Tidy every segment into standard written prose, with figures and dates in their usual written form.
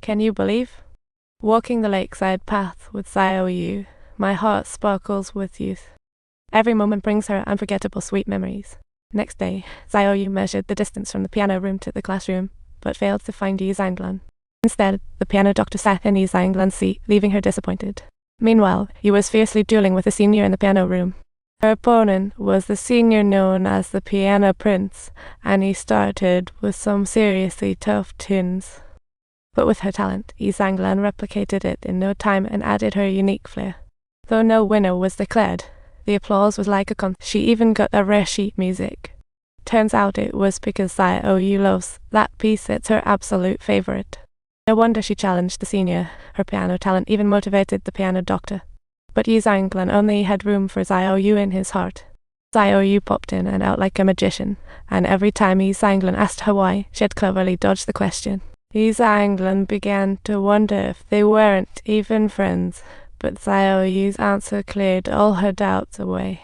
Can you believe? Walking the lakeside path with Xiaoyu, my heart sparkles with youth. Every moment brings her unforgettable sweet memories. Next day, Xiaoyu measured the distance from the piano room to the classroom, but failed to find Yi Zhanglan. Instead, the piano doctor sat in Yi Zhanglan's seat, leaving her disappointed. Meanwhile, Yi was fiercely dueling with a senior in the piano room. Her opponent was the senior known as the Piano Prince, and he started with some seriously tough tunes. But with her talent, Yi Zhanglan replicated it in no time and added her unique flair. Though no winner was declared, the applause was like a concert. She even got a rare sheet music. Turns out it was because Xiaoyu loves that piece. It's her absolute favorite. No wonder she challenged the senior. Her piano talent even motivated the piano doctor. But Yi Zhanglan only had room for Xiaoyu in his heart. Xiaoyu popped in and out like a magician, and every time Yi Zhanglan asked her why, she had cleverly dodged the question. Yi Zhanglan began to wonder if they weren't even friends, but Xiaoyu's answer cleared all her doubts away.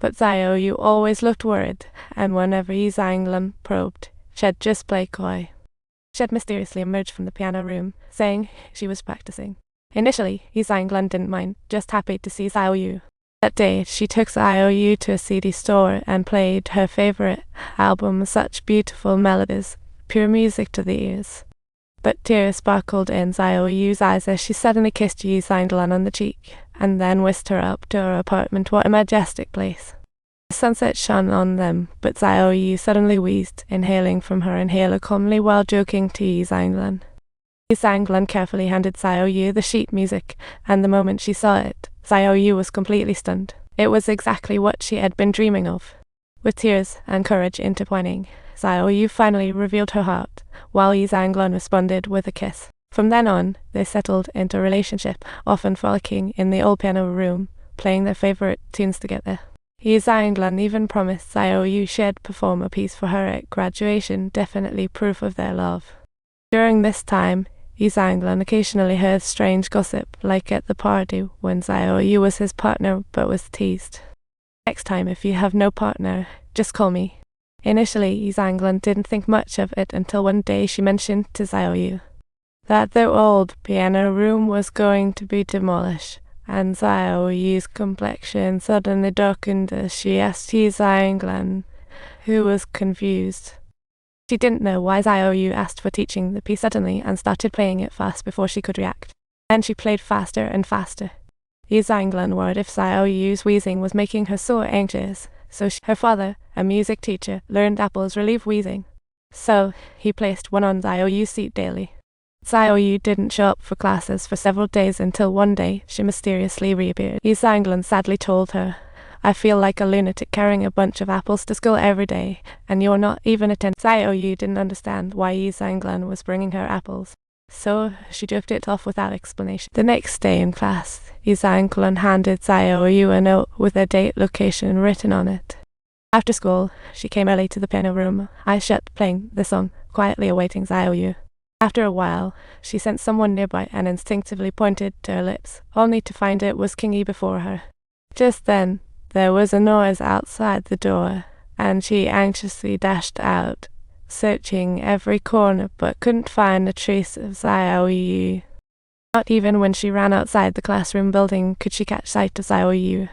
But Xiaoyu always looked worried, and whenever Yi Zhanglan probed, she'd just play coy. She'd mysteriously emerged from the piano room, saying she was practicing. Initially, Yi Zhanglan didn't mind, just happy to see Xiaoyu. That day, she took Xiaoyu to a CD store and played her favorite album, Such Beautiful Melodies, pure music to the ears. But tears sparkled in Xiaoyu's eyes as she suddenly kissed Yi Zhanglan on the cheek, and then whisked her up to her apartment. What a majestic place. The sunset shone on them, but Xiaoyu suddenly wheezed, inhaling from her inhaler calmly while joking to Yi Zhanglan. Yi Zhanglan carefully handed Xiaoyu the sheet music, and the moment she saw it, Xiaoyu was completely stunned. It was exactly what she had been dreaming of. With tears and courage intertwining, Xiaoyu finally revealed her heart, while Yi Zhanglan responded with a kiss. From then on, they settled into a relationship, often frolicking in the old piano room, playing their favorite tunes together. Yi Zhanglan even promised Xiaoyu she'd perform a piece for her at graduation, definitely proof of their love. During this time, Yi Zhanglan occasionally heard strange gossip, like at the party when Xiaoyu was his partner but was teased. Next time, if you have no partner, just call me. Initially, Yi Zhanglan didn't think much of it until one day she mentioned to Xiaoyu that their old piano room was going to be demolished, and Xiaoyu's complexion suddenly darkened as she asked Yi Zhanglan, who was confused. She didn't know why Xiaoyu asked for teaching the piece suddenly and started playing it fast before she could react. Then she played faster and faster. Yi Zhanglan worried if Xiaoyu's wheezing was making her so anxious, so her father, a music teacher, learned apples relieve wheezing. So he placed one on Xiaoyu's seat daily. Xiaoyu didn't show up for classes for several days until one day she mysteriously reappeared. Yi Zhanglan sadly told her, "I feel like a lunatic carrying a bunch of apples to school every day, and you're not even attending." Xiaoyu didn't understand why Yi Zhanglan was bringing her apples, so she joked it off without explanation. The next day in class, Yi Zhanglan handed Xiaoyu a note with a date location written on it. After school, she came early to the piano room, eyes shut, playing the song, quietly awaiting Xiaoyu. After a while, she sensed someone nearby and instinctively pointed to her lips, only to find it was King Yi before her. Just then, there was a noise outside the door, and she anxiously dashed out, searching every corner but couldn't find a trace of Xiaoyu. Not even when she ran outside the classroom building could she catch sight of Xiaoyu.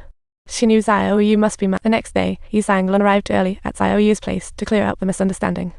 She knew Xiaoyu must be mad. The next day, Yi Zhanglan arrived early at Xiaoyu's place to clear up the misunderstanding.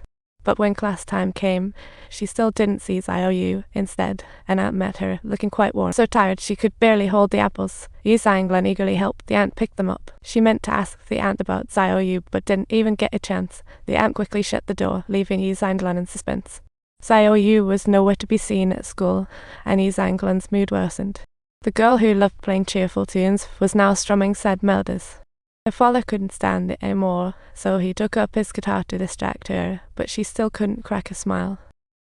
But when class time came, she still didn't see Xiaoyu. Instead, an aunt met her, looking quite worn. So tired she could barely hold the apples, Yi Zhanglan eagerly helped the aunt pick them up. She meant to ask the aunt about Xiaoyu, but didn't even get a chance. The aunt quickly shut the door, leaving Yi Zhanglan in suspense. Xiaoyu was nowhere to be seen at school, and Yi Zhanglan's mood worsened. The girl who loved playing cheerful tunes was now strumming sad melodies. Her father couldn't stand it anymore, so he took up his guitar to distract her, but she still couldn't crack a smile.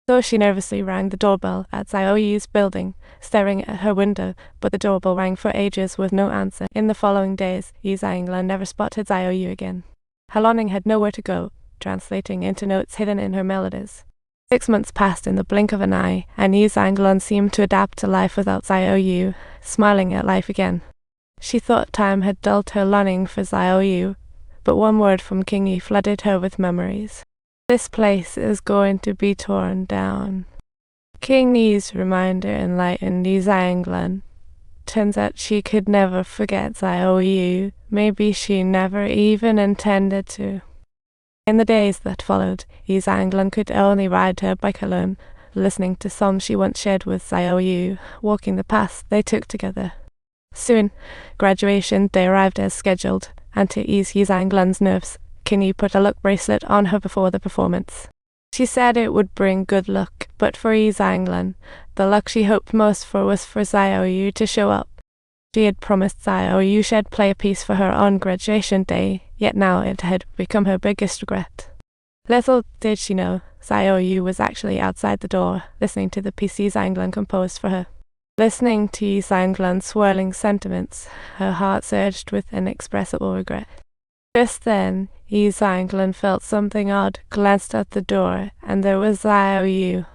So she nervously rang the doorbell at Xiaoyu's building, staring at her window, but the doorbell rang for ages with no answer. In the following days, Yi Zhanglan never spotted Xiaoyu again. Her longing had nowhere to go, translating into notes hidden in her melodies. 6 months passed in the blink of an eye, and Yi Zhanglan seemed to adapt to life without Xiaoyu, smiling at life again. She thought time had dulled her longing for Xiaoyu, but one word from King Yi flooded her with memories. "This place is going to be torn down." King Yi's reminder enlightened Yi Zhanglan. Turns out she could never forget Xiao Yu. Maybe she never even intended to. In the days that followed, Yi Zhanglan could only ride her bike alone, listening to songs she once shared with Xiao Yu, walking the paths they took together. Soon, graduation day arrived as scheduled, and to ease Yi Zhanglan's nerves, King Yi put a luck bracelet on her before the performance. She said it would bring good luck, but for Yi Zhanglan, the luck she hoped most for was for Xiao Yu to show up. She had promised Xiao Yu she'd play a piece for her on graduation day, yet now it had become her biggest regret. Little did she know, Xiao Yu was actually outside the door, listening to the piece Yi Zhanglan composed for her. Listening to Yi Zhanglan's swirling sentiments, her heart surged with inexpressible regret. Just then, Yi Zhanglan felt something odd, glanced at the door, and there was Xiao Yu.